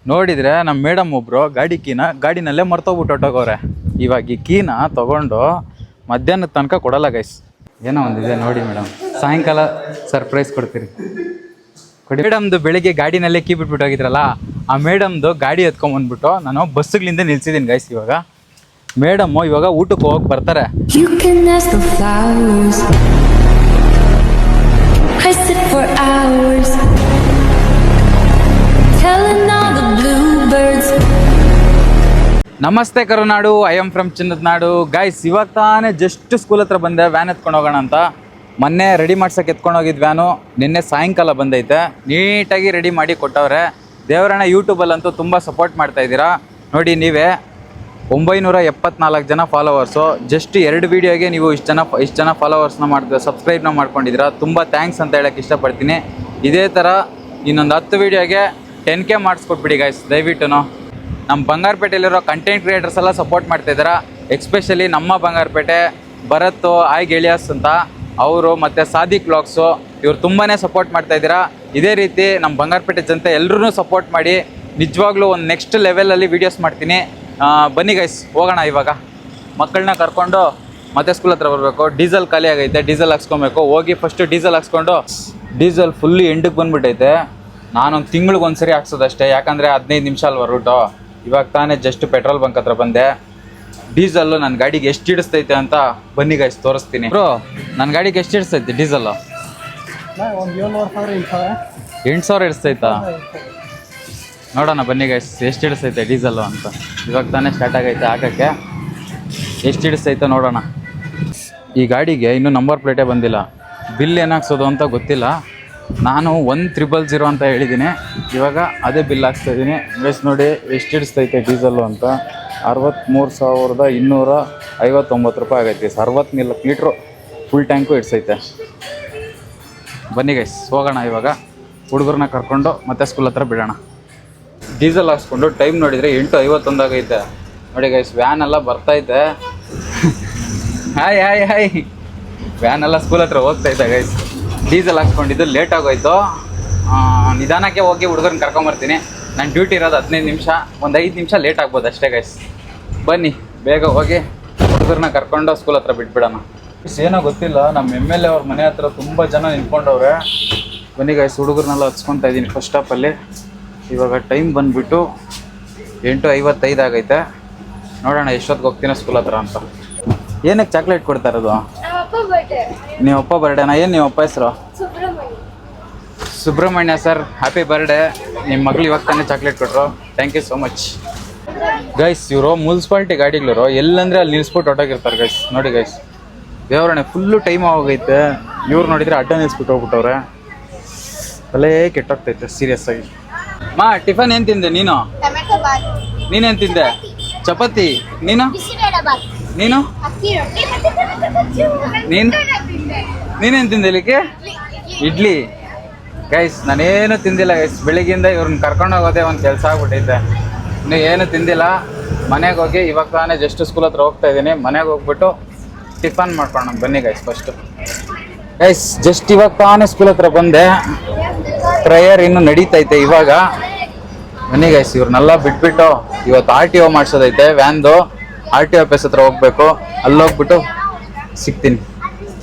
ನೋಡಿದ್ರೆ ನಮ್ಮ ಮೇಡಮ್ ಒಬ್ರು ಗಾಡಿನಲ್ಲೇ ಮರ್ತೋಗ್ಬಿಟ್ಟು ಹೊಟ್ಟೋಗವ್ರೆ. ಇವಾಗ ಈ ಕೀನ ತಗೊಂಡು ಮಧ್ಯಾಹ್ನದ ತನಕ ಕೊಡಲ್ಲ ಗೈಸ್. ಏನೋ ಒಂದಿದೆ ನೋಡಿ ಮೇಡಮ್, ಸಾಯಂಕಾಲ ಸರ್ಪ್ರೈಸ್ ಕೊಡ್ತೀರಿ. ಮೇಡಮ್ದು ಬೆಳಿಗ್ಗೆ ಗಾಡಿನಲ್ಲೇ ಕೀ ಬಿಟ್ಬಿಟ್ಟು ಹೋಗಿದ್ರಲ್ಲ, ಆ ಮೇಡಮ್ದು ಗಾಡಿ ಎತ್ಕೊಂಡ್ಬಂದ್ಬಿಟ್ಟು ನಾನು ಬಸ್ಸುಗಳಿಂದ ನಿಲ್ಸಿದ್ದೀನಿ ಗೈಸ್. ಇವಾಗ ಮೇಡಮ್ಮು ಇವಾಗ ಊಟಕ್ಕೆ ಹೋಗಿ ಬರ್ತಾರೆ. ನಮಸ್ತೆ ಕರುನಾಡು, ಐ ಆಮ್ ಫ್ರಮ್ ಚಿನ್ನದ ನಾಡು. ಗೈಸ್ ಇವಾಗ ತಾನೇ ಜಸ್ಟ್ ಸ್ಕೂಲ್ ಹತ್ರ ಬಂದೆ ವ್ಯಾನ್ ಎತ್ಕೊಂಡು ಹೋಗೋಣ ಅಂತ. ಮೊನ್ನೆ ರೆಡಿ ಮಾಡ್ಸೋಕೆ ಎತ್ಕೊಂಡು ಹೋಗಿದ್ದು ವ್ಯಾನು ನಿನ್ನೆ ಸಾಯಂಕಾಲ ಬಂದೈತೆ. ನೀಟಾಗಿ ರೆಡಿ ಮಾಡಿ ಕೊಟ್ಟವ್ರೆ. ದೇವರಣ್ಣ ಯೂಟ್ಯೂಬಲ್ಲಂತೂ ತುಂಬ ಸಪೋರ್ಟ್ ಮಾಡ್ತಾ ಇದ್ದೀರಾ ನೋಡಿ. ನೀವೇ 974 ಜನ ಫಾಲೋವರ್ಸು. ಜಸ್ಟ್ 2 ವೀಡಿಯೋಗೆ ನೀವು ಇಷ್ಟು ಜನ ಫಾಲೋವರ್ಸ್ನ ಸಬ್ಸ್ಕ್ರೈಬ್ನ ಮಾಡ್ಕೊಂಡಿದ್ದೀರಾ. ತುಂಬ ಥ್ಯಾಂಕ್ಸ್ ಅಂತ ಹೇಳೋಕ್ಕೆ ಇಷ್ಟಪಡ್ತೀನಿ. ಇದೇ ಥರ ಇನ್ನೊಂದು 10 ವೀಡಿಯೋಗೆ 10K ಮಾಡಿಸ್ಕೊಟ್ಬಿಡಿ ಗೈಸ್ ದಯವಿಟ್ಟು. ನಮ್ಮ ಬಂಗಾರಪೇಟೆಯಲ್ಲಿರೋ ಕಂಟೆಂಟ್ ಕ್ರಿಯೇಟರ್ಸ್ ಎಲ್ಲ ಸಪೋರ್ಟ್ ಮಾಡ್ತಾಯಿದ್ದೀರಾ. ಎಕ್ಸ್ಪೆಷಲಿ ನಮ್ಮ ಬಂಗಾರಪೇಟೆ ಭರತ್ ಗೆಳಿಯಾಸ್ ಅಂತ ಅವರು ಮತ್ತು ಸಾದಿಕ್ ವ್ಲಾಗ್ಸು, ಇವ್ರು ತುಂಬಾ ಸಪೋರ್ಟ್ ಮಾಡ್ತಾಯಿದ್ದೀರಾ. ಇದೇ ರೀತಿ ನಮ್ಮ ಬಂಗಾರಪೇಟೆ ಜನತೆ ಎಲ್ಲರೂ ಸಪೋರ್ಟ್ ಮಾಡಿ. ನಿಜವಾಗ್ಲೂ ಒಂದು ನೆಕ್ಸ್ಟ್ ಲೆವೆಲಲ್ಲಿ ವೀಡಿಯೋಸ್ ಮಾಡ್ತೀನಿ. ಬನ್ನಿ ಗೈಸ್ ಹೋಗೋಣ. ಇವಾಗ ಮಕ್ಕಳನ್ನ ಕರ್ಕೊಂಡು ಮತ್ತೆ ಸ್ಕೂಲ್ ಹತ್ರ ಬರಬೇಕು. ಡೀಸೆಲ್ ಖಾಲಿ ಆಗೈತೆ, ಡೀಸೆಲ್ ಹಾಕ್ಸ್ಕೊಬೇಕು. ಹೋಗಿ ಫಸ್ಟು ಡೀಸೆಲ್ ಹಾಕ್ಸ್ಕೊಂಡು, ಡೀಸೆಲ್ ಫುಲ್ಲು ಎಂಡಕ್ಕೆ ಬಂದುಬಿಟ್ಟೈತೆ. ನಾನೊಂದು ತಿಂಗ್ಳಿಗೆ ಒಂದ್ಸರಿ ಹಾಕ್ಸೋದಷ್ಟೇ, ಯಾಕಂದರೆ 15 ನಿಮಿಷ ಅಲ್ವ ರೂಟು. ಇವಾಗ ತಾನೇ ಜಸ್ಟ್ ಪೆಟ್ರೋಲ್ ಬಂಕ್ ಹತ್ರ ಬಂದೆ. ಡೀಸೆಲ್ಲು ನನ್ನ ಗಾಡಿಗೆ ಎಷ್ಟು ಹಿಡಿಸ್ತೈತೆ ಅಂತ ಬನ್ನಿ ಗೈಸ್ ತೋರಿಸ್ತೀನಿ. ಬ್ರೋ ನನ್ನ ಗಾಡಿಗೆ ಎಷ್ಟು ಹಿಡಿಸ್ತೈತೆ ಡೀಸೆಲ್ಲು? 8,000 ಹಿಡಿಸ್ತೈತಾ? ನೋಡೋಣ ಬನ್ನಿ ಗೈಸ್ ಎಷ್ಟು ಹಿಡಿಸ್ತೈತೆ ಡೀಸೆಲ್ಲು ಅಂತ. ಇವಾಗ ತಾನೇ ಸ್ಟಾರ್ಟ್ ಆಗೈತೆ ಹಾಕೋಕ್ಕೆ. ಎಷ್ಟು ಹಿಡಿಸ್ತೈತೆ ನೋಡೋಣ. ಈ ಗಾಡಿಗೆ ಇನ್ನೂ ನಂಬರ್ ಪ್ಲೇಟೇ ಬಂದಿಲ್ಲ. ಬಿಲ್ ಏನಾಗ್ಸೋದು ಅಂತ ಗೊತ್ತಿಲ್ಲ. ನಾನು 1,000 ಅಂತ ಹೇಳಿದ್ದೀನಿ. ಇವಾಗ ಅದೇ ಬಿಲ್ ಹಾಕ್ಸ್ತಾಯಿದ್ದೀನಿ ಗೈಸ್. ನೋಡಿ ಎಷ್ಟು ಹಿಡಿಸ್ತೈತೆ ಡೀಸೆಲ್ಲು ಅಂತ. 63,259 ರೂಪಾಯಿ ಆಗೈತಿ. 64 ಲೀಟ್ರು ಫುಲ್ ಟ್ಯಾಂಕು ಹಿಡ್ಸೈತೆ. ಬನ್ನಿ ಗೈಸ್ ಹೋಗೋಣ. ಇವಾಗ ಹುಡುಗರನ್ನ ಕರ್ಕೊಂಡು ಮತ್ತೆ ಸ್ಕೂಲ್ ಹತ್ರ ಬಿಡೋಣ. ಡೀಸೆಲ್ ಹಾಕ್ಸ್ಕೊಂಡು ಟೈಮ್ ನೋಡಿದರೆ 8:51 ಆಗೈತೆ. ನೋಡಿ ಗೈಸ್ ವ್ಯಾನ್ ಎಲ್ಲ ಬರ್ತೈತೆ. ಹಾಯ್ ವ್ಯಾನ್ ಎಲ್ಲ ಸ್ಕೂಲ್ ಹತ್ರ ಹೋಗ್ತೈತೆ ಗೈಸ್. ಡೀಸೆಲ್ ಹಾಕ್ಸ್ಕೊಂಡಿದ್ದು ಲೇಟ್ ಆಗೋಯ್ತು. ನಿಧಾನಕ್ಕೆ ಹೋಗಿ ಹುಡುಗರನ್ನ ಕರ್ಕೊಂಬರ್ತೀನಿ. ನನ್ನ ಡ್ಯೂಟಿ ಇರೋದು 15 ನಿಮಿಷ. ಒಂದು 5 ನಿಮಿಷ ಲೇಟ್ ಆಗ್ಬೋದು ಅಷ್ಟೇ ಗೈಸ್. ಬನ್ನಿ ಬೇಗ ಹೋಗಿ ಹುಡುಗರನ್ನ ಕರ್ಕೊಂಡು ಸ್ಕೂಲ್ ಹತ್ರ ಬಿಟ್ಬಿಡೋಣ. ಏನೋ ಗೊತ್ತಿಲ್ಲ, ನಮ್ಮ MLA ಅವ್ರ ಮನೆ ಹತ್ರ ತುಂಬ ಜನ ನಿಂತ್ಕೊಂಡವ್ರೆ. ಬನ್ನಿ ಗೈಸ್ ಹುಡುಗರನ್ನೆಲ್ಲ ಹಚ್ಕೊತಾ ಇದ್ದೀನಿ ಫಸ್ಟ್ ಸ್ಟಾಪಲ್ಲಿ. ಇವಾಗ ಟೈಮ್ ಬಂದುಬಿಟ್ಟು 8:55 ಆಗೈತೆ. ನೋಡೋಣ ಎಷ್ಟೊತ್ತಿಗೆ ಹೋಗ್ತೀನಿ ಸ್ಕೂಲ್ ಹತ್ರ ಅಂತ. ಏನಕ್ಕೆ ಚಾಕ್ಲೇಟ್ ಕೊಡ್ತಾ ಇರೋದು? ನೀವು ಅಪ್ಪ ಬರ್ಡೇನಾ? ಏನು ನಿಮ್ಮ ಅಪ್ಪ ಹೆಸರು? Subramanya sir, happy birthday. ನಿಮ್ಮ ಮಗಳು ಇವಾಗ ತಾನೇ ಚಾಕ್ಲೇಟ್ ಕೊಟ್ಟರು. Thank you so much guys. ಇವರು ಮುನ್ಸಿಪಾಲ್ಟಿ ಗಾಡಿಗಳರು ಎಲ್ಲಂದರೆ ಅಲ್ಲಿ ನಿಲ್ಸ್ಬಿಟ್ಟು ಹೊಟ್ಟೋಗಿರ್ತಾರೆ ಗೈಸ್. ನೋಡಿ ಗೈಸ್ ದೇವರಣೆ ಫುಲ್ಲು ಟೈಮ್ ಆಗೋಗೈತೆ. ಇವ್ರು ನೋಡಿದರೆ ಅಡ್ಡ ನಿಲ್ಸ್ಬಿಟ್ಟು ಹೋಗ್ಬಿಟ್ಟವ್ರೆ. ಅಲ್ಲೇ ಕೆಟ್ಟೋಗ್ತೈತೆ ಸೀರಿಯಸ್ ಆಗಿ. ಟಿಫನ್ ಏನು ತಿಂದೆ ನೀನು? ನೀನೇನು ತಿಂದೆ? ಚಪಾತಿ. ನೀನು ನೀನೇನು ತಿಂದೆ? ಇಲ್ಲಿಗೆ ಇಡ್ಲಿ. ಗೈಸ್ ನಾನೇನು ತಿಂದಿಲ್ಲ ಗೈಸ್. ಬೆಳಿಗ್ಗೆಯಿಂದ ಇವ್ರನ್ನ ಕರ್ಕೊಂಡು ಹೋಗೋದೇ ಒಂದು ಕೆಲಸ ಆಗ್ಬಿಟ್ಟೈತೆ. ಇನ್ನೂ ಏನು ತಿಂದಿಲ್ಲ. ಮನೆಗೆ ಹೋಗಿ ಇವಾಗ ತಾನೇ ಜಸ್ಟ್ ಸ್ಕೂಲ್ ಹತ್ರ ಹೋಗ್ತಾ ಇದ್ದೀನಿ. ಮನೆಗೆ ಹೋಗ್ಬಿಟ್ಟು ಟಿಫನ್ ಮಾಡ್ಕೊಳ್ಳೋಣ ಬನ್ನಿ ಗೈಸ್. ಫಸ್ಟು ಗೈಸ್ ಜಸ್ಟ್ ಇವಾಗ ತಾನೇ ಸ್ಕೂಲ್ ಹತ್ರ ಬಂದೆ. ಪ್ರೇಯರ್ ಇನ್ನೂ ನಡೀತೈತೆ ಇವಾಗ. ಬನ್ನಿ ಗೈಸ್ ಇವ್ರನ್ನೆಲ್ಲ ಬಿಟ್ಬಿಟ್ಟು ಇವತ್ತು RTO ಮಾಡಿಸೋದೈತೆ ವ್ಯಾನ್ದು. RTO ಆಫೀಸ್ ಹತ್ರ ಹೋಗ್ಬೇಕು. ಅಲ್ಲೋಗ್ಬಿಟ್ಟು ಸಿಗ್ತೀನಿ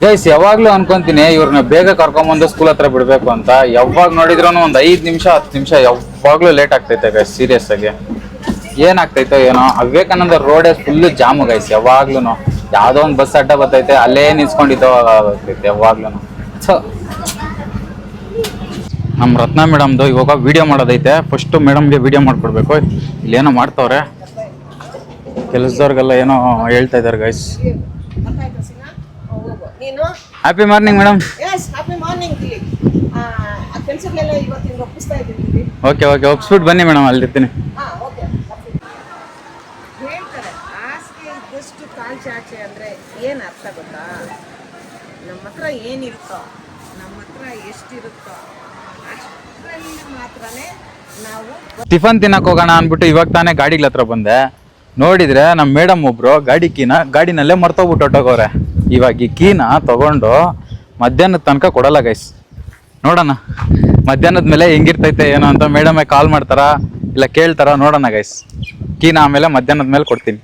ಗೈಸ್. ಯಾವಾಗಲೂ ಅನ್ಕೊತೀನಿ ಇವ್ರನ್ನ ಬೇಗ ಕರ್ಕೊಂಬಂದು ಸ್ಕೂಲ್ ಹತ್ರ ಬಿಡಬೇಕು ಅಂತ. ಯಾವಾಗ ನೋಡಿದ್ರು ಒಂದು 5 ನಿಮಿಷ 10 ನಿಮಿಷ ಯಾವಾಗಲೂ ಲೇಟ್ ಆಗ್ತೈತೆ ಗೈಸ್. ಸೀರಿಯಸ್ ಆಗಿ ಏನಾಗ್ತೈತೋ ಏನೋ. ವಿವೇಕಾನಂದ ರೋಡೇ ಫುಲ್ಲು ಜಾಮು ಗೈಸ್. ಯಾವಾಗ್ಲೂ ಯಾವುದೋ ಒಂದು ಬಸ್ ಅಡ್ಡ ಬರ್ತೈತೆ, ಅಲ್ಲೇ ನಿಲ್ಸ್ಕೊಂಡಿದ್ದೋಗ್ತೈತೆ ಯಾವಾಗ್ಲೂ. ಸೊ ನಮ್ಮ ರತ್ನ ಮೇಡಮ್ದು ಇವಾಗ ವೀಡಿಯೋ ಮಾಡೋದೈತೆ. ಫಸ್ಟು ಮೇಡಮ್ಗೆ ವೀಡಿಯೋ ಮಾಡಿಕೊಡ್ಬೇಕು. ಇಲ್ಲೇನೋ ಮಾಡ್ತವ್ರೆ ಕೆಲಸದವ್ರಿಗೆಲ್ಲ ಏನೋ ಹೇಳ್ತಾ ಇದ್ದಾರೆ guys. Happy morning madam. Okay ಒಪ್ಸ್ಬಿಟ್ಟು ಬನ್ನಿ ಮೇಡಮ್, ಅಲ್ಲಿರ್ತೀನಿ. ಏನು ಅರ್ಥ ಗೊತ್ತಾ? ನಮ್ಮ ಹತ್ರ ಏನಿರುತ್ತೋ, ನಮ್ಮ ಹತ್ರ ಎಷ್ಟಿರುತ್ತೋ ಅಷ್ಟರಲ್ಲಿ ಮಾತ್ರನೇ ನಾವು ಟಿಫನ್ ತಿನ್ನಕ್ಕೆ ಹೋಗೋಣ ಅಂದ್ಬಿಟ್ಟು ಇವಾಗ ತಾನೇ ಗಾಡಿಗಳ ಹತ್ರ ಬಂದೆ. ನೋಡಿದರೆ ನಮ್ಮ ಮೇಡಮ್ ಒಬ್ಬರು ಗಾಡಿನಲ್ಲೇ ಮರ್ತೋಗ್ಬಿಟ್ಟು ಹೊಟ್ಟೋಗವ್ರೆ. ಇವಾಗ ಈ ಕೀನ ತಗೊಂಡು ಮಧ್ಯಾಹ್ನದ ತನಕ ಕೊಡಲ್ಲ ಗೈಸ್. ನೋಡೋಣ ಮಧ್ಯಾಹ್ನದ ಮೇಲೆ ಹೆಂಗಿರ್ತೈತೆ ಏನೋ ಅಂತ. ಮೇಡಮೇ ಕಾಲ್ ಮಾಡ್ತಾರಾ ಇಲ್ಲ ಕೇಳ್ತಾರ ನೋಡೋಣ ಗೈಸ್. ಕೀನ ಆಮೇಲೆ ಮಧ್ಯಾಹ್ನದ ಮೇಲೆ ಕೊಡ್ತೀನಿ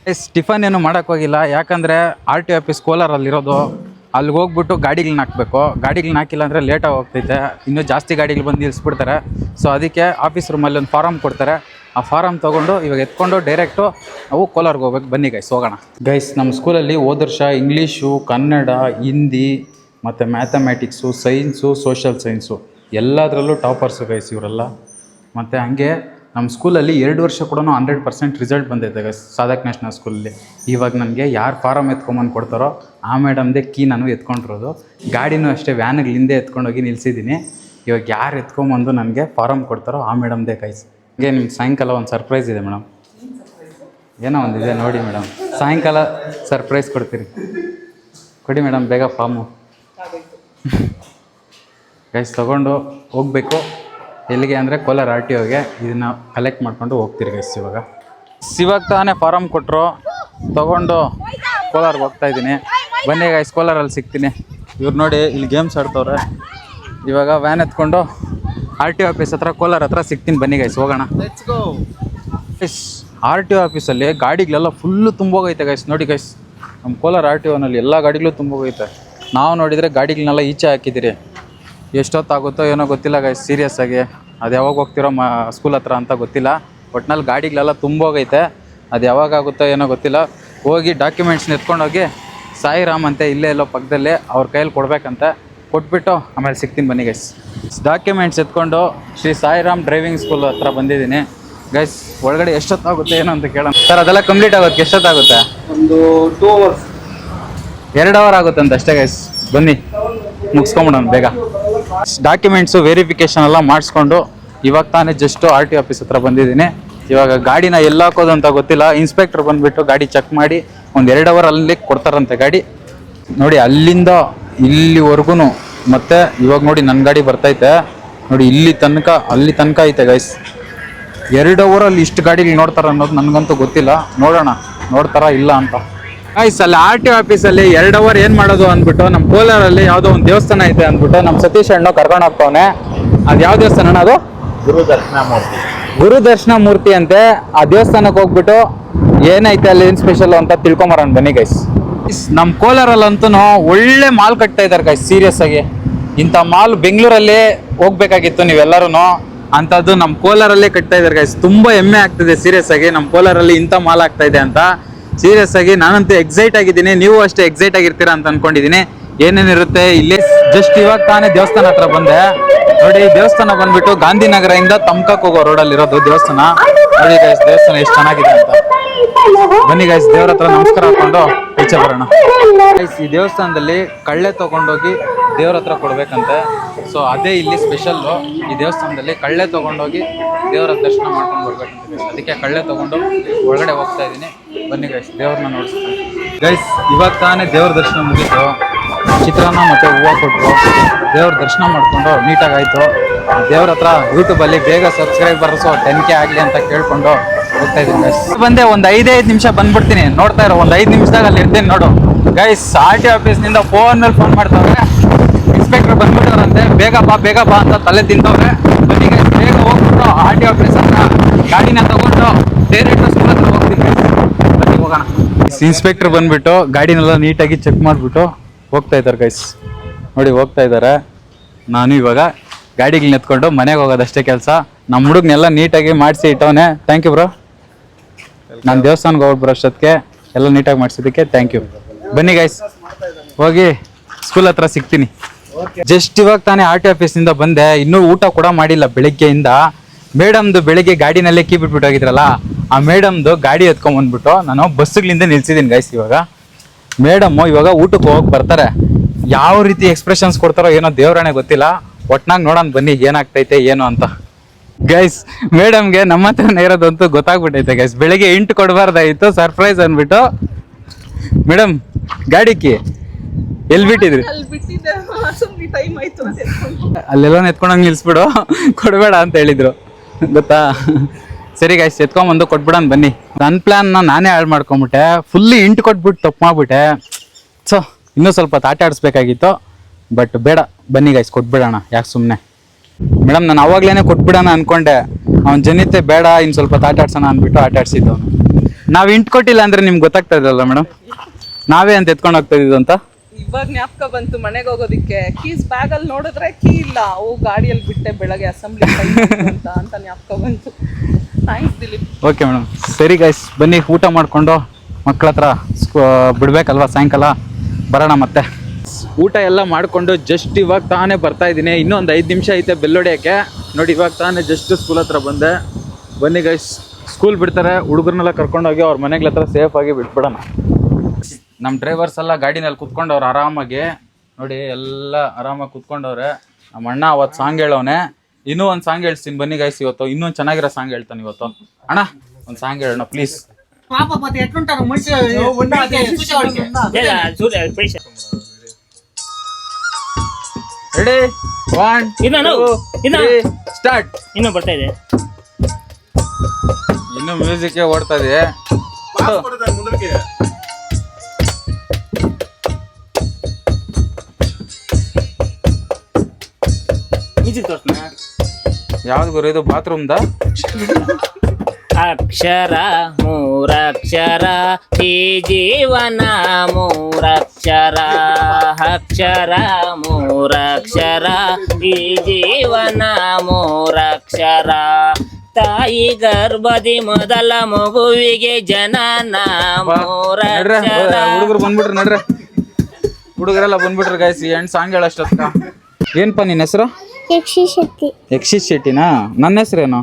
ಗೈಸ್. ಟಿಫನ್ ಏನು ಮಾಡೋಕ್ಕೆ ಹೋಗಿಲ್ಲ, ಯಾಕಂದರೆ ಆರ್ ಟಿ ಆಫೀಸ್ ಕೋಲಾರಲ್ಲಿರೋದು. ಅಲ್ಲಿಗೆ ಹೋಗ್ಬಿಟ್ಟು ಗಾಡಿಗಳನ್ನ ಹಾಕಬೇಕು. ಗಾಡಿಗಳನ್ನ ಹಾಕಿಲ್ಲ ಅಂದರೆ ಲೇಟಾಗಿ ಹೋಗ್ತೈತೆ, ಇನ್ನೂ ಜಾಸ್ತಿ ಗಾಡಿಗಳು ಬಂದು ನಿಲ್ಲಿಸ್ಬಿಡ್ತಾರೆ. ಸೊ ಅದಕ್ಕೆ ಆಫೀಸ್ ರೂಮಲ್ಲಿ ಒಂದು ಫಾರಮ್ ಕೊಡ್ತಾರೆ. ಆ ಫಾರಮ್ ತೊಗೊಂಡು ಇವಾಗ ಎತ್ಕೊಂಡು ಡೈರೆಕ್ಟು ನಾವು ಕೋಲಾರ್ಗೆ ಹೋಗ್ಬೇಕು. ಬನ್ನಿ ಗೈಸ್ ಹೋಗೋಣ. ಗೈಸ್ ನಮ್ಮ ಸ್ಕೂಲಲ್ಲಿ ಹೋದ ವರ್ಷ ಇಂಗ್ಲೀಷು, ಕನ್ನಡ, ಹಿಂದಿ ಮತ್ತು ಮ್ಯಾಥಮೆಟಿಕ್ಸು, ಸೈನ್ಸು, ಸೋಷಿಯಲ್ ಸೈನ್ಸು ಎಲ್ಲದರಲ್ಲೂ ಟಾಪರ್ಸು ಗೈಸ್ ಇವರೆಲ್ಲ. ಮತ್ತು ಹಂಗೆ ನಮ್ಮ ಸ್ಕೂಲಲ್ಲಿ 2 ವರ್ಷ ಕೂಡ 100% ರಿಸಲ್ಟ್ ಬಂದೈತೆ ಗೈಸ್ ಸಾಧಕ್ ನ್ಯಾಷನಲ್ ಸ್ಕೂಲಲ್ಲಿ. ಇವಾಗ ನನಗೆ ಯಾರು ಫಾರಮ್ ಎತ್ಕೊಂಬಂದು ಕೊಡ್ತಾರೋ ಆ ಮೇಡಮ್ದೇ ಕೀ ನಾನು ಎತ್ಕೊಂಡಿರೋದು. ಗಾಡಿನೂ ಅಷ್ಟೇ ವ್ಯಾನಿಗೆ ಹಿಂದೆ ಎತ್ಕೊಂಡೋಗಿ ನಿಲ್ಲಿಸಿದ್ದೀನಿ. ಇವಾಗ ಯಾರು ಎತ್ಕೊಂಬಂದು ನನಗೆ ಫಾರಮ್ ಕೊಡ್ತಾರೋ ಆ ಮೇಡಮ್ದೇ ಗೈಸ್. ಹಂಗೆ ನಿಮ್ಗೆ ಸಾಯಂಕಾಲ ಒಂದು ಸರ್ಪ್ರೈಸ್ ಇದೆ ಮೇಡಮ್. ಏನೋ ಒಂದಿದೆ ನೋಡಿ ಮೇಡಮ್, ಸಾಯಂಕಾಲ ಸರ್ಪ್ರೈಸ್ ಕೊಡ್ತೀರಿ. ಕೊಡಿ ಮೇಡಮ್ ಬೇಗ ಫಾರ್ಮು. ಗೈಸ್ ತೊಗೊಂಡು ಹೋಗಬೇಕು. ಎಲ್ಲಿಗೆ ಅಂದರೆ ಕೋಲಾರ ಆರ್ ಟಿ ಒಗೆ. ಇದನ್ನು ಕಲೆಕ್ಟ್ ಮಾಡ್ಕೊಂಡು ಹೋಗ್ತೀರಿ ಗೈಸ್. ಇವಾಗ ತಾನೇ ಫಾರಮ್ ಕೊಟ್ಟರು, ತೊಗೊಂಡು ಕೋಲಾರ್ಗೆ ಹೋಗ್ತಾಯಿದ್ದೀನಿ. ಬನ್ನಿ ಗೈಸ್ ಕೋಲಾರಲ್ಲಿ ಸಿಗ್ತೀನಿ. ಇವ್ರು ನೋಡಿ ಇಲ್ಲಿ ಗೇಮ್ಸ್ ಆಡ್ತವ್ರೆ. ಇವಾಗ ವ್ಯಾನ್ ಎತ್ಕೊಂಡು ಆರ್ ಟಿ ಒ ಆಫೀಸ್ ಹತ್ರ ಕೋಲಾರ ಹತ್ರ ಸಿಗ್ತೀನಿ. ಬನ್ನಿ ಗೈಸ್ ಹೋಗೋಣ. ಗೈಸ್ ಆರ್ ಟಿ ಒ ಆಫೀಸಲ್ಲಿ ಗಾಡಿಗಳೆಲ್ಲ ಫುಲ್ಲು ತುಂಬೋಗೈತೆ ಗೈಸ್. ನೋಡಿ ಗೈಸ್ ನಮ್ಮ ಕೋಲಾರ ಆರ್ ಟಿ ಒನಲ್ಲಿ ಎಲ್ಲ ಗಾಡಿಗಳು ತುಂಬೋಗೈತೆ. ನಾವು ನೋಡಿದರೆ ಗಾಡಿಗಳನ್ನೆಲ್ಲ ಈಚೆ ಹಾಕಿದ್ದೀರಿ. ಎಷ್ಟೊತ್ತಾಗುತ್ತೋ ಏನೋ ಗೊತ್ತಿಲ್ಲ ಗೈಸ್. ಸೀರಿಯಸ್ ಆಗಿ ಅದು ಯಾವಾಗ ಹೋಗ್ತಿರೋ ಸ್ಕೂಲ್ ಹತ್ರ ಅಂತ ಗೊತ್ತಿಲ್ಲ. ಒಟ್ನಲ್ಲಿ ಗಾಡಿಗಳೆಲ್ಲ ತುಂಬೋಗೈತೆ. ಅದು ಯಾವಾಗ ಆಗುತ್ತೋ ಏನೋ ಗೊತ್ತಿಲ್ಲ. ಹೋಗಿ ಡಾಕ್ಯುಮೆಂಟ್ಸ್ನ ಎತ್ಕೊಂಡೋಗಿ ಸಾಯಿರಾಮ್ ಅಂತೆ ಇಲ್ಲೇ ಎಲ್ಲೋ ಪಕ್ಕದಲ್ಲೇ ಅವ್ರ ಕೈಯಲ್ಲಿ ಕೊಡಬೇಕಂತೆ. ಕೊಟ್ಬಿಟ್ಟು ಆಮೇಲೆ ಸಿಗ್ತೀನಿ ಬನ್ನಿ ಗೈಸ್. ಡಾಕ್ಯುಮೆಂಟ್ಸ್ ಎತ್ಕೊಂಡು ಶ್ರೀ ಸಾಯಿರಾಮ್ ಡ್ರೈವಿಂಗ್ ಸ್ಕೂಲ್ ಹತ್ರ ಬಂದಿದ್ದೀನಿ ಗೈಸ್. ಒಳಗಡೆ ಎಷ್ಟೊತ್ತಾಗುತ್ತೆ ಏನೋ ಅಂತ ಕೇಳೋಣ. ಸರ್ ಅದೆಲ್ಲ ಕಂಪ್ಲೀಟ್ ಆಗೋದಕ್ಕೆ ಎಷ್ಟೊತ್ತಾಗುತ್ತೆ? ಒಂದು 2 hours. 2 ಅವರ್ ಆಗುತ್ತಂತ ಅಷ್ಟೇ ಗೈಸ್. ಬನ್ನಿ ಮುಗಿಸ್ಕೊಂಬಿಡೋಣ ಬೇಗ. ಡಾಕ್ಯುಮೆಂಟ್ಸು ವೆರಿಫಿಕೇಷನ್ ಎಲ್ಲ ಮಾಡಿಸ್ಕೊಂಡು ಇವಾಗ ತಾನೇ ಜಸ್ಟು ಆರ್ ಟಿ ಆಫೀಸ್ ಹತ್ರ ಬಂದಿದ್ದೀನಿ. ಇವಾಗ ಗಾಡಿನ ಎಲ್ಲ ಹಾಕೋದು ಅಂತ ಗೊತ್ತಿಲ್ಲ. ಇನ್ಸ್ಪೆಕ್ಟ್ರ್ ಬಂದುಬಿಟ್ಟು ಗಾಡಿ ಚೆಕ್ ಮಾಡಿ ಒಂದು 2 ಅವರ್ ಅಲ್ಲಿ ಕೊಡ್ತಾರಂತೆ ಗಾಡಿ. ನೋಡಿ ಅಲ್ಲಿಂದ ಇಲ್ಲಿವರೆಗೂ. ಮತ್ತು ಇವಾಗ ನೋಡಿ ನನ್ನ ಗಾಡಿ ಬರ್ತೈತೆ ನೋಡಿ ಇಲ್ಲಿ ತನಕ, ಅಲ್ಲಿ ತನಕ ಐತೆ ಗೈಸ್. 2 ಅವರಲ್ಲಿ ಇಷ್ಟು ಗಾಡಿಗಳು ನೋಡ್ತಾರೆ ಅನ್ನೋದು ನನಗಂತೂ ಗೊತ್ತಿಲ್ಲ. ನೋಡೋಣ ನೋಡ್ತಾರಾ ಇಲ್ಲ ಅಂತ ಗೈಸ್. ಅಲ್ಲಿ ಆರ್ ಟಿ ಆಫೀಸಲ್ಲಿ 2 ಅವರ್ ಏನು ಮಾಡೋದು ಅಂದ್ಬಿಟ್ಟು ನಮ್ಮ ಕೋಲಾರಲ್ಲಿ ಯಾವುದೋ ಒಂದು ದೇವಸ್ಥಾನ ಐತೆ ಅಂದ್ಬಿಟ್ಟು ನಮ್ಮ ಸತೀಶ್ ಅಣ್ಣ ಕರ್ಕೊಂಡು ಹೋಗ್ತವನೆ. ಅದು ಯಾವ ದೇವಸ್ಥಾನ ಅಣ್ಣ? ಅದು ಗುರು ದರ್ಶನ ಮೂರ್ತಿ ಅಂತೆ. ಆ ದೇವಸ್ಥಾನಕ್ಕೆ ಹೋಗ್ಬಿಟ್ಟು ಏನೈತೆ ಅಲ್ಲಿ ಏನು ಸ್ಪೆಷಲ್ ಅಂತ ತಿಳ್ಕೊಂಬರೋಣ ಬನ್ನಿ ಗೈಸ್. ನಮ್ಮ ಕೋಲಾರಲ್ಲಂತೂ ಒಳ್ಳೆ ಮಾಲ್ ಕಟ್ತಾ ಇದ್ದಾರೆ ಗೈಸ್. ಸೀರಿಯಸ್ ಆಗಿ ಇಂಥ ಮಾಲ್ ಬೆಂಗಳೂರಲ್ಲಿ ಹೋಗ್ಬೇಕಾಗಿತ್ತು ನೀವೆಲ್ಲರೂ. ಅಂಥದ್ದು ನಮ್ಮ ಕೋಲಾರಲ್ಲೇ ಕಟ್ತಾ ಇದ್ದಾರೆ ಗೈಸ್. ತುಂಬ ಹೆಮ್ಮೆ ಆಗ್ತಿದೆ ಸೀರಿಯಸ್ ಆಗಿ ನಮ್ಮ ಕೋಲಾರಲ್ಲಿ ಇಂಥ ಮಾಲ್ ಆಗ್ತಾ ಇದೆ ಅಂತ. ಸೀರಿಯಸ್ ಆಗಿ ನಾನಂತೂ ಎಕ್ಸೈಟ್ ಆಗಿದ್ದೀನಿ, ನೀವು ಅಷ್ಟೇ ಎಕ್ಸೈಟ್ ಆಗಿರ್ತೀರಾ ಅಂತ ಅನ್ಕೊಂಡಿದ್ದೀನಿ. ಏನೇನಿರುತ್ತೆ ಇಲ್ಲಿ. ಜಸ್ಟ್ ಇವಾಗ ತಾನೇ ದೇವಸ್ಥಾನ ಹತ್ರ ಬಂದೆ ನೋಡಿ. ದೇವಸ್ಥಾನ ಬಂದ್ಬಿಟ್ಟು ಗಾಂಧಿನಗರದಿಂದ ತಮ್ಕಕ್ಕೆ ಹೋಗೋ ರೋಡಲ್ಲಿ ಇರೋದು ದೇವಸ್ಥಾನ. ನೋಡಿ ಗೈಸ್ ದೇವಸ್ಥಾನ ಎಷ್ಟು ಚೆನ್ನಾಗಿದೆ ಅಂತ. ಬನ್ನಿ ಗೈಸ್ ದೇವ್ರ ಹತ್ರ ನಮಸ್ಕಾರ ಹಾಕೊಂಡು ಈಚೆ ಬರೋಣ ಗೈಸ್. ಈ ದೇವಸ್ಥಾನದಲ್ಲಿ ಕಳ್ಳೆ ತೊಗೊಂಡೋಗಿ ದೇವ್ರ ಹತ್ರ ಕೊಡ್ಬೇಕಂತೆ. ಸೊ ಅದೇ ಇಲ್ಲಿ ಸ್ಪೆಷಲ್ಲು. ಈ ದೇವಸ್ಥಾನದಲ್ಲಿ ಕಳ್ಳೆ ತೊಗೊಂಡೋಗಿ ದೇವರ ದರ್ಶನ ಮಾಡ್ಕೊಂಡು ಬರ್ಬೇಕಂತ. ಅದಕ್ಕೆ ಕಳ್ಳೆ ತೊಗೊಂಡು ಒಳಗಡೆ ಹೋಗ್ತಾ ಇದ್ದೀನಿ. ಬನ್ನಿ ಗೈಸ್ ದೇವ್ರನ್ನ ನೋಡಿಸ್ತೀನಿ ಗೈಸ್. ಇವಾಗ ತಾನೇ ದೇವ್ರ ದರ್ಶನ ಮುಗೀತು. ಚಿತ್ರಾನ್ನ ಮತ್ತು ಹೂವು ಕೊಟ್ಟರು. ದೇವ್ರ ದರ್ಶನ ಮಾಡಿಕೊಂಡು ನೀಟಾಗಾಯಿತು. ದೇವ್ರ ಹತ್ರ ಯೂಟ್ಯೂಬಲ್ಲಿ ಬೇಗ ಸಬ್ಸ್ಕ್ರೈಬರ್ಸು 10K ಆಗಲಿ ಅಂತ ಕೇಳ್ಕೊಂಡು ಹೋಗ್ತಾ ಇದ್ದೀನಿ ಗೈಸ್. ಬಂದೆ ಒಂದು 5 ನಿಮಿಷ ಬಂದ್ಬಿಡ್ತೀನಿ. ನೋಡ್ತಾ ಇರೋ ಒಂದು 5 ನಿಮಿಷದಾಗ ಅಲ್ಲಿ ಇರ್ತೀನಿ ನೋಡು ಗೈಸ್. ಆರ್ ಟಿ ಆಫೀಸ್ನಿಂದ ಫೋನ್ ಮೇಲೆ ಫೋನ್ ಮಾಡ್ತಾವ್ರೆ. ಇನ್ಸ್ಪೆಕ್ಟರ್ ಬಂದ್ಬಿಟ್ಟವ್ರಂತೆ. ಬೇಗ ಬಾ ಅಂತ ತಲೆ ತಿಂತವ್ರೆ. ಬನ್ನಿ ಗೈಸ್ ಬೇಗ ಹೋಗ್ಬಿಟ್ಟು ಆರ್ ಟಿ ಆಫೀಸ್ ಹತ್ರ ಗಾಡಿನ ತಗೊಂಡು ಡೈರೆಕ್ಟ್ ಸ್ಕೂಲ್ ಹತ್ರ ಹೋಗ್ತೀನಿ ಗೈಸ್. ಬನ್ನಿ ಹೋಗೋಣ. ಇನ್ಸ್ಪೆಕ್ಟರ್ ಬಂದ್ಬಿಟ್ಟು ಗಾಡಿನೆಲ್ಲ ನೀಟಾಗಿ ಚೆಕ್ ಮಾಡಿಬಿಟ್ಟು ಹೋಗ್ತಾ ಇದ್ದಾರೆ ಗೈಸ್. ನೋಡಿ ಹೋಗ್ತಾ ಇದ್ದಾರೆ. ನಾನು ಇವಾಗ ಗಾಡಿಗಳನ್ನ ಎತ್ಕೊಂಡು ಮನೆಗೆ ಹೋಗೋದಷ್ಟೇ ಕೆಲಸ. ನಮ್ಮ ಹುಡುಗನೆಲ್ಲ ನೀಟಾಗಿ ಮಾಡಿಸಿ ಇಟ್ಟವನೆ. Thank you bro. ನಾನು ದೇವಸ್ಥಾನಕ್ಕೆ ಹೋಗಿ ಬರೋಷ್ಟೊತ್ತಿಗೆ ಎಲ್ಲ ನೀಟಾಗಿ ಮಾಡಿಸಿದ್ದಕ್ಕೆ ಥ್ಯಾಂಕ್ ಯು. ಬನ್ನಿ ಗೈಸ್ ಹೋಗಿ ಸ್ಕೂಲ್ ಹತ್ರ ಸಿಗ್ತೀನಿ. ಜಸ್ಟ್ ಇವಾಗ ತಾನೇ ಆರ್ ಟಿ ಆಫೀಸಿಂದ ಬಂದೆ. ಇನ್ನೂ ಊಟ ಕೂಡ ಮಾಡಿಲ್ಲ ಬೆಳಿಗ್ಗೆಯಿಂದ. ಮೇಡಮ್ದು ಬೆಳಿಗ್ಗೆ ಗಾಡಿನಲ್ಲೇ ಕೀ ಬಿಟ್ಬಿಟ್ಟು ಹೋಗಿದ್ರಲ್ಲ, ಆ ಮೇಡಮ್ದು ಗಾಡಿ ಎತ್ಕೊಂಬಂದ್ಬಿಟ್ಟು ನಾನು ಬಸ್ಸುಗಳಿಂದ ನಿಲ್ಸಿದ್ದೀನಿ ಗೈಸ್. ಇವಾಗ ಮೇಡಮ್ಮು ಇವಾಗ ಊಟಕ್ಕೆ ಹೋಗಿ ಬರ್ತಾರೆ. ಯಾವ ರೀತಿ ಎಕ್ಸ್ಪ್ರೆಷನ್ಸ್ ಕೊಡ್ತಾರೋ ಏನೋ ದೇವ್ರಾಣೆ ಗೊತ್ತಿಲ್ಲ. ಒಟ್ನಾಗ ನೋಡೋಣ ಬನ್ನಿ ಏನಾಗ್ತೈತೆ ಏನು ಅಂತ ಗೈಸ್. ಮೇಡಮ್ಗೆ ನಮ್ಮ ಹತ್ರನೇ ಇರೋದಂತೂ ಗೊತ್ತಾಗ್ಬಿಟ್ಟೈತೆ ಗೈಸ್. ಬೆಳಿಗ್ಗೆ 8 ಕೊಡಬಾರ್ದಾಯಿತು ಸರ್ಪ್ರೈಸ್ ಅಂದ್ಬಿಟ್ಟು. ಮೇಡಮ್ ಗಾಡಿಗೆ ಎಲ್ಲಿ ಬಿಟ್ಟಿದ್ರಿ? ಅಲ್ಲೆಲ್ಲ ಎತ್ಕೊಂಡಂಗೆ ನಿಲ್ಸ್ಬಿಡು, ಕೊಡಬೇಡ ಅಂತ ಹೇಳಿದ್ರು ಗೊತ್ತಾ. ಸರಿ ಗೈಸ್ ಎತ್ಕೊಂಬಂದು ಕೊಟ್ಬಿಡೋಣ ಬನ್ನಿ. ನನ್ನ ಪ್ಲ್ಯಾನ್ನ ನಾನೇ ಹಾಳು ಮಾಡ್ಕೊಂಬಿಟ್ಟೆ. ಫುಲ್ಲಿ ಇಂಟು ಕೊಟ್ಬಿಟ್ಟು ತಪ್ಪು ಮಾಡಿಬಿಟ್ಟೆ. ಸೊ ಇನ್ನೂ ಸ್ವಲ್ಪ ಆಟ ಆಡಿಸ್ಬೇಕಾಗಿತ್ತು, ಬಟ್ ಬೇಡ. ಬನ್ನಿ ಗೈಸ್ ಕೊಟ್ಬಿಡೋಣ. ಯಾಕೆ ಸುಮ್ಮನೆ ಮೇಡಮ್, ನಾನು ಅವಾಗ್ಲೇ ಕೊಟ್ಬಿಡೋಣ ಅಂದ್ಕೊಂಡೆ. ಅವ್ನ ಜನಿತೆ ಬೇಡ ಇನ್ನು ಸ್ವಲ್ಪ ಹೊತ್ತು ಆಟ ಆಡ್ಸೋಣ ಅಂದ್ಬಿಟ್ಟು ಆಟ ಆಡ್ಸಿದ್ದು ಅವನು. ನಾವು ಇಂಟ್ ಕೊಟ್ಟಿಲ್ಲ ಅಂದ್ರೆ ನಿಮ್ಗೆ ಗೊತ್ತಾಗ್ತಾ ಇದ್ದಲ್ಲ ಮೇಡಮ್, ನಾವೇ ಅಂತ ಎತ್ಕೊಂಡು ಹೋಗ್ತಾ ಇದ್ದು ಅಂತ. ಇವಾಗ ಜ್ಞಾಪಕ ಬಂತು ಮನೆಗೆ ಹೋಗೋದಿಕ್ಕೆ. ಕೀಸ್ ಬ್ಯಾಗಲ್ಲಿ ನೋಡಿದ್ರೆ ಕೀ ಇಲ್ಲ, ಗಾಡಿಯಲ್ಲಿ ಬಿಟ್ಟೆ ಬೆಳಗ್ಗೆ ಅಸೆಂಬ್ಲಿ ಅಂತ ಜ್ಞಾಪಕ ಬಂತು. ಥ್ಯಾಂಕ್ಸ್ ದಿಲೀಪ್. ಓಕೆ ಮೇಡಮ್, ಸರಿ ಗೈಸ್, ಬನ್ನಿ ಊಟ ಮಾಡಿಕೊಂಡು ಮಕ್ಕಳ ಹತ್ರ ಬಿಡ್ಬೇಕಲ್ವಾ ಸಾಯಂಕಾಲ, ಬರೋಣ ಮತ್ತೆ. ಊಟ ಎಲ್ಲ ಮಾಡಿಕೊಂಡು ಜಸ್ಟ್ ಇವಾಗ ತಾನೇ ಬರ್ತಾ ಇದ್ದೀನಿ. ಇನ್ನೂ ಒಂದು 5 ನಿಮಿಷ ಐತೆ ಬೆಲ್ ಹೊಡಿಯೋಕ್ಕೆ. ನೋಡಿ ಇವಾಗ ತಾನೇ ಜಸ್ಟ್ ಸ್ಕೂಲ್ ಹತ್ರ ಬಂದೆ. ಬನ್ನಿ ಗೈಸ್, ಸ್ಕೂಲ್ ಬಿಡ್ತಾರೆ, ಹುಡುಗರನ್ನೆಲ್ಲ ಕರ್ಕೊಂಡೋಗಿ ಅವ್ರ ಮನೆಗಳ ಹತ್ರ ಸೇಫಾಗಿ ಬಿಟ್ಬಿಡೋಣ. ನಮ್ಮ ಡ್ರೈವರ್ಸ್ ಎಲ್ಲ ಗಾಡಿನಲ್ಲಿ ಕುತ್ಕೊಂಡವ್ರು ಆರಾಮಾಗಿ. ನೋಡಿ ಎಲ್ಲ ಆರಾಮಾಗಿ ಕುತ್ಕೊಂಡವ್ರೆ. ನಮ್ಮ ಅಣ್ಣ ಅವತ್ತು ಸಾಂಗ್ ಹೇಳೋನೆ. ಇನ್ನೂ ಒಂದು ಸಾಂಗ್ ಹೇಳ್ತೀನಿ ಬನ್ನಿ ಗೈಸ್ ಇವತ್ತು. ಇನ್ನೊಂದು ಚೆನ್ನಾಗಿರೋ ಸಾಂಗ್ ಹೇಳ್ತಾನೆ ಇವತ್ತು. ಅಣ್ಣ ಒಂದು ಸಾಂಗ್ ಹೇಳೋಣ ಪ್ಲೀಸ್. Ready, 1 2 start. ಇನ್ನು ಬರ್ತಾ ಇದೆ, ಇನ್ನು ಮ್ಯೂಸಿಕ್ ಓಡ್ತಾ ಇದೆ. ಮ್ಯೂಸಿಕ್ ತೋರ್ಸ್ನ. ಯಾವ್ದು ಗುರು ಇದು, ಬಾತ್ರೂಮ್ದ? ಅಕ್ಷರ ಮೂರಕ್ಷರ ಈ ಜೀವನ ಮೂರಕ್ಷರ, ಅಕ್ಷರ ಮೂರಕ್ಷರ ಈ ಜೀವನ ಮೂರಕ್ಷರ. ತಾಯಿ ಗರ್ಭದಿ ಮೊದಲ ಮಗುವಿಗೆ ಜನನ ಮೂರಕ್ಷರ. ಹುಡುಗರು ಬಂದ್ಬಿಟ್ರು ನಡ್ರಿ, ಹುಡುಗರೆಲ್ಲ ಬಂದ್ಬಿಟ್ರು ಗೈಸ್. ಎಂಟು ಸಾಂಗ್ ಹೇಳಷ್ಟಕ್ಕ. ಏನಪ್ಪ ನಿನ್ನ ಹೆಸರು? ಯಕ್ಷಿತ್ ಶೆಟ್ಟಿನಾ? ನನ್ನ ಹೆಸರೇನು?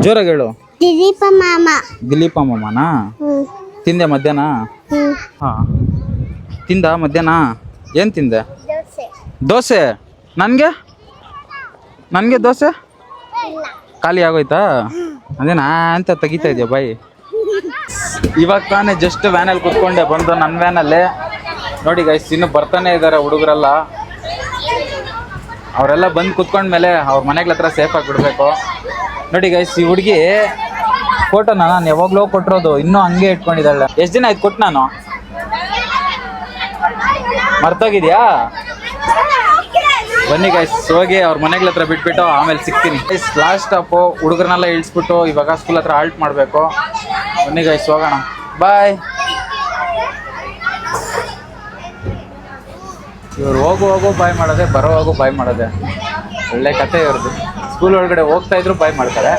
ಜೋರಾಗಿ ಹೇಳು. ದಿಲೀಪ ಮಾಮನಾ? ತಿಂದೆ ಮಧ್ಯಾಹ್ನ? ಹಾ ತಿಂದ ಮಧ್ಯಾಹ್ನ? ಏನು ತಿಂದೆ? ದೋಸೆ. ನನಗೆ ದೋಸೆ ಖಾಲಿ ಆಗೋಯ್ತಾ? ಅದೇನಾ ಅಂತ ತೆಗಿತಾ ಇದೆಯಾ ಬಾಯಿ? ಇವಾಗ ತಾನೇ ಜಸ್ಟ್ ವ್ಯಾನಲ್ಲಿ ಕುತ್ಕೊಂಡೆ ಬಂದು, ನನ್ನ ವ್ಯಾನಲ್ಲೇ. ನೋಡಿ ಗೈಸ್, ಇನ್ನು ಬರ್ತಾನೆ ಇದ್ದಾರೆ ಹುಡುಗರೆಲ್ಲ. ಅವರೆಲ್ಲ ಬಂದು ಕುತ್ಕೊಂಡ್ಮೇಲೆ ಅವ್ರ ಮನೆಗಳ ಹತ್ರ ಸೇಫಾಗಿ ಬಿಡಬೇಕು. ನೋಡಿ ಗೈಸ್, ಈ ಹುಡುಗಿ ಫೋಟೋನ ನಾನು ಯಾವಾಗಲೂ ಕೊಟ್ಟಿರೋದು, ಇನ್ನೂ ಹಂಗೆ ಇಟ್ಕೊಂಡಿದ್ದಾಳೆ. ಎಷ್ಟು ದಿನ ಆಯ್ತು ಕೊಟ್ಟು ನಾನು? ಮರ್ತೋಗಿದ್ಯಾ? ಬನ್ನಿ ಗೈಸ್, ಹೋಗಿ ಅವ್ರ ಮನೆಗಳ ಹತ್ರ ಬಿಟ್ಬಿಟ್ಟು ಆಮೇಲೆ ಸಿಗ್ತೀನಿ. ಲಾಸ್ಟ್ ಸ್ಟಾಪು, ಹುಡುಗರನ್ನೆಲ್ಲ ಇಳಿಸ್ಬಿಟ್ಟು ಇವಾಗ ಸ್ಕೂಲ್ ಹತ್ರ ಹಾಲ್ಟ್ ಮಾಡಬೇಕು. ಬನ್ನಿ ಗೈಸ್, ಹೋಗೋಣ. ಬಾಯ್. ಇವ್ರು ಹೋಗು ಬಾಯ್ ಮಾಡೋದೆ, ಬರೋವಾಗೂ ಬಾಯ್ ಮಾಡೋದೆ. ಒಳ್ಳೆ ಕತೆ ಇವ್ರದ್ದು. ಸ್ಕೂಲ್ ಒಳಗಡೆ ಹೋಗ್ತಾ ಇದ್ರು ಬಾಯ್ ಮಾಡ್ತಾರೆ,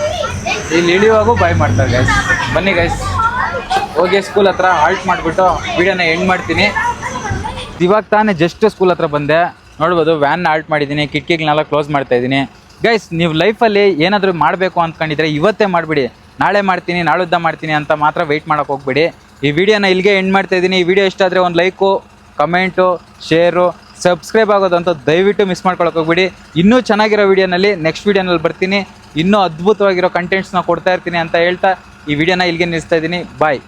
ಇಲ್ಲಿ ಇಳಿಯುವಾಗೂ ಬಾಯ್ ಮಾಡ್ತಾರೆ ಗೈಸ್. ಬನ್ನಿ ಗೈಸ್, ಹೋಗಿ ಸ್ಕೂಲ್ ಹತ್ರ ಹಾಲ್ಟ್ ಮಾಡಿಬಿಟ್ಟು ವಿಡಿಯೋನ ಎಂಡ್ ಮಾಡ್ತೀನಿ. ಇವಾಗ ತಾನೇ ಜಸ್ಟ್ ಸ್ಕೂಲ್ ಹತ್ರ ಬಂದೆ. ನೋಡ್ಬೋದು, ವ್ಯಾನ್ನ ಹಾಲ್ಟ್ ಮಾಡಿದ್ದೀನಿ, ಕಿಟಕಿಗಳನ್ನೆಲ್ಲ ಕ್ಲೋಸ್ ಮಾಡ್ತಾ ಇದ್ದೀನಿ. ಗೈಸ್, ನೀವು ಲೈಫಲ್ಲಿ ಏನಾದರೂ ಮಾಡಬೇಕು ಅಂದ್ಕೊಂಡಿದ್ರೆ ಇವತ್ತೇ ಮಾಡಿಬಿಡಿ. ನಾಳೆ ಮಾಡ್ತೀನಿ, ನಾಳುದ್ದ ಮಾಡ್ತೀನಿ ಅಂತ ಮಾತ್ರ ವೆಯ್ಟ್ ಮಾಡೋಕೆ ಹೋಗ್ಬೇಡಿ. ಈ ವಿಡಿಯೋನ ಇಲ್ಲಿಗೆ ಎಂಡ್ ಮಾಡ್ತಾ ಇದ್ದೀನಿ. ಈ ವಿಡಿಯೋ ಇಷ್ಟ ಆದರೆ ಒಂದು ಲೈಕು, ಕಮೆಂಟು, ಶೇರು, ಸಬ್ಸ್ಕ್ರೈಬ್ ಆಗೋದಂತ ದಯವಿಟ್ಟು ಮಿಸ್ ಮಾಡ್ಕೊಳಕ್ಕೆ ಹೋಗ್ಬಿಡಿ. ಇನ್ನೂ ಚೆನ್ನಾಗಿರೋ ವಿಡಿಯೋನಲ್ಲಿ ನೆಕ್ಸ್ಟ್ ವಿಡಿಯೋನಲ್ಲಿ ಬರ್ತೀನಿ. ಇನ್ನೂ ಅದ್ಭುತವಾಗಿರೋ ಕಂಟೆಂಟ್ಸ್ನ ಕೊಡ್ತಾ ಇರ್ತೀನಿ ಅಂತ ಹೇಳ್ತಾ ಈ ವಿಡಿಯೋನ ಇಲ್ಲಿಗೆ ನಿಲ್ಲಿಸ್ತಾ ಇದ್ದೀನಿ. ಬಾಯ್.